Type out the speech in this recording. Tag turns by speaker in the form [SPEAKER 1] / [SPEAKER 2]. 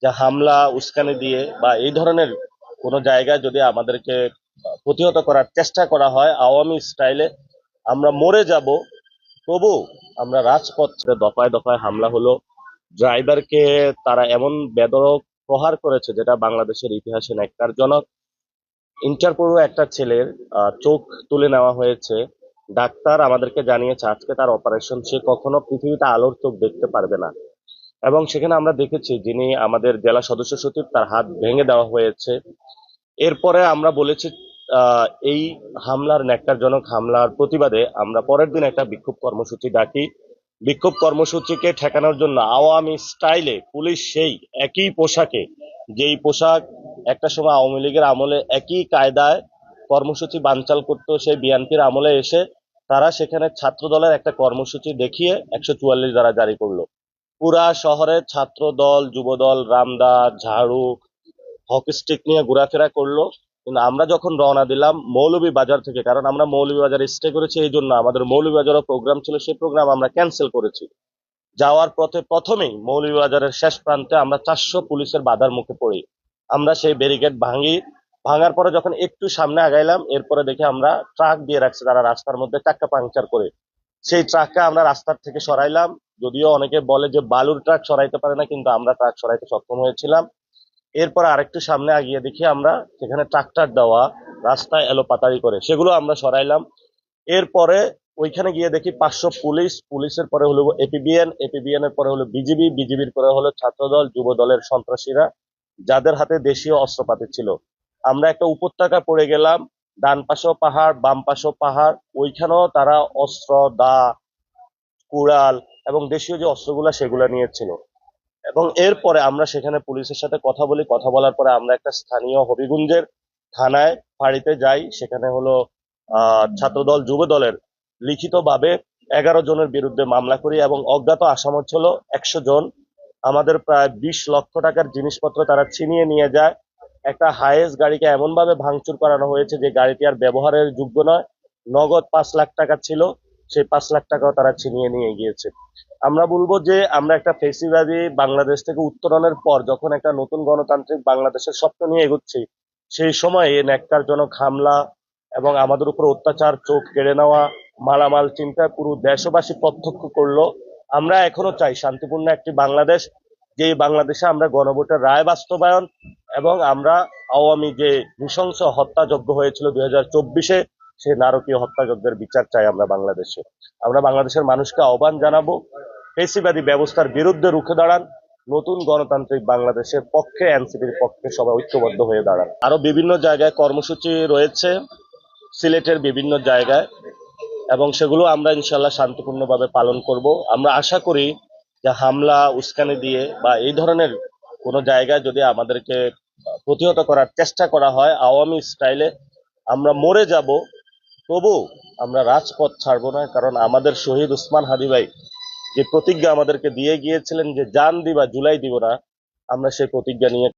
[SPEAKER 1] যে হামলা উস্কানি দিয়ে বা এই ধরনের কোনো জায়গায় যদি আমাদেরকে প্রতিহত করার চেষ্টা করা হয় আওয়ামী স্টাইলে, আমরা মরে যাব, তবু আমরা রাজপথ ছেড়ে দফায় দফায় হামলা হলো। ড্রাইভারকে তারা এমন বেধড়ক প্রহার করেছে যেটা বাংলাদেশের ইতিহাসে ন্যক্কারজনক। ইন্টারপোল একটা ছেলের চোখ তুলে নেওয়া হয়েছে। ডাক্তার আমাদেরকে জানিয়েছে আজকে তার অপারেশন, সে কখনো পৃথিবীতে আলোর চোখ দেখতে পারবে না। এবং সেখানে আমরা দেখেছি যিনি আমাদের জেলা সদস্য সচিব, তার হাত ভেঙে দেওয়া হয়েছে। এরপরে আমরা বলেছি এই হামলার, ন্যক্কারজনক হামলার প্রতিবাদে আমরা পরের দিন একটা বিক্ষোভ কর্মসূচি ডাকি। বিক্ষোভ কর্মসূচিকে ঠেকানোর জন্য আওয়ামী স্টাইলে পুলিশ সেই একই পোশাকে, যেই পোশাক একটা সময় আওয়ামী লীগের আমলে একই কায়দায় কর্মসূচি বানচাল করতো, সেই বিএনপির আমলে এসে তারা সেখানে ছাত্র দলের একটা কর্মসূচি দেখিয়ে 144 ধারা জারি করলো। পুরা শহরে ছাত্র দল, যুব দল, রামদা, ঝাড়ু, হকি স্টিক নিয়ে ঘোরাফেরা করলো। কিন্তু আমরা যখন রওনা দিলাম মৌলভীবাজার থেকে, কারণ আমরা মৌলভীবাজারে স্টে করেছি, এই জন্য আমাদের মৌলভীবাজারও প্রোগ্রাম ছিল, সেই প্রোগ্রাম আমরা ক্যান্সেল করেছি। যাওয়ার পথে প্রথমেই মৌলভীবাজারের শেষ প্রান্তে আমরা 400 পুলিশের বাধার মুখে পড়ি। আমরা সেই ব্যারিকেড ভাঙি। ভাঙার পরে যখন একটু সামনে আগাইলাম, এরপরে দেখে আমরা ট্রাক দিয়ে রাখছে তারা রাস্তার মধ্যে, চাক্কা পাংচার করে। সেই ট্রাকটা আমরা রাস্তার থেকে সরাইলাম। যদিও অনেকে বলে যে বালুর ট্রাক সরাইতে পারে না, কিন্তু আমরা ট্রাক সরাইতে সক্ষম হয়েছিলাম। এরপর আরেকটু সামনে আগিয়ে দেখি আমরা সেখানে ট্রাক্টর দেওয়া রাস্তায় এলোপাতাড়ি করে, সেগুলো আমরা সরাইলাম। এরপরে ওইখানে গিয়ে দেখি 500 পুলিশ, পুলিশের পরে হলো এপিবিএন, এপিবিএন এর পরে হলো বিজিবি, বিজিবির পরে হলো ছাত্রদল, যুব দলের সন্ত্রাসীরা, যাদের হাতে দেশীয় অস্ত্রপাতি ছিল। আমরা একটা উপত্যকা পড়ে গেলাম, ডান পাশেও পাহাড়, বাম পাশেও পাহাড়, ওইখানেও তারা অস্ত্র, দা, কুড়াল এবং দেশীয় যে অস্ত্রগুলা সেগুলা নিয়েছিল। এবং এরপরে আমরা সেখানে পুলিশের সাথে কথা বলি। কথা বলার পরে আমরা একটা স্থানীয় হবিগঞ্জের থানায় ফাঁড়িতে যাই। সেখানে হলো ছাত্রদল, যুব দলের লিখিতভাবে 11 জনের বিরুদ্ধে মামলা করি এবং অজ্ঞাত আসামি ছিল 100 জন। আমাদের প্রায় 20 লক্ষ টাকার জিনিসপত্র তারা ছিনিয়ে নিয়ে যায়। একটা হাইয়েস্ট গাড়িকে এমন ভাবে ভাঙচুর করানো হয়েছে যে গাড়িটি আর ব্যবহারের যোগ্য নয়। নগদ 5 লাখ টাকা ছিল, সেই 5 লাখ টাকাও তারা ছিনিয়ে নিয়ে গিয়েছে। আমরা বলবো যে আমরা একটা ফেসিবাদী বাংলাদেশ থেকে উত্তরণের পর যখন একটা নতুন গণতান্ত্রিক বাংলাদেশের স্বপ্ন নিয়ে এগোচ্ছি, সেই সময় এই ন্যক্কারজনক হামলা এবং আমাদের উপর অত্যাচার, চোখ কেড়ে নেওয়া, মালামাল চিন্তায় পুরো দেশবাসী প্রত্যক্ষ করলো। আমরা এখনো চাই শান্তিপূর্ণ একটি বাংলাদেশ, যে বাংলাদেশে আমরা গণভোটের রায় বাস্তবায়ন এবং আমরা আওয়ামী যে নৃশংস হত্যাযজ্ঞ হয়েছিল 2024-এ, সেই নারকীয় হত্যাযজ্ঞের বিচার চাই আমরা বাংলাদেশে। আমরা বাংলাদেশের মানুষকে আহ্বান জানাবো, ফেসিবাদী ব্যবস্থার বিরুদ্ধে রুখে দাঁড়ান, নতুন গণতান্ত্রিক বাংলাদেশের পক্ষে, এনসিপির পক্ষে সবাই ঐক্যবদ্ধ হয়ে দাঁড়ান। আরো বিভিন্ন জায়গায় কর্মসূচি রয়েছে, সিলেটের বিভিন্ন জায়গায়, এবং সেগুলো আমরা ইনশাল্লাহ শান্তিপূর্ণভাবে পালন করব। আমরা আশা করি যে হামলা উস্কানি দিয়ে বা এই ধরনের কোনো জায়গায় যদি আমাদেরকে প্রতিহত করার চেষ্টা করা হয় আওয়ামী স্টাইলে, আমরা মরে যাব, তবু আমরা রাজপথ ছাড়বো না। কারণ আমাদের শহীদ উসমান হাদি ভাই যে প্রতিজ্ঞা আমাদেরকে দিয়ে গিয়েছিলেন যে জান দিবা জুলাই দিব না, আমরা সেই প্রতিজ্ঞা নিয়ে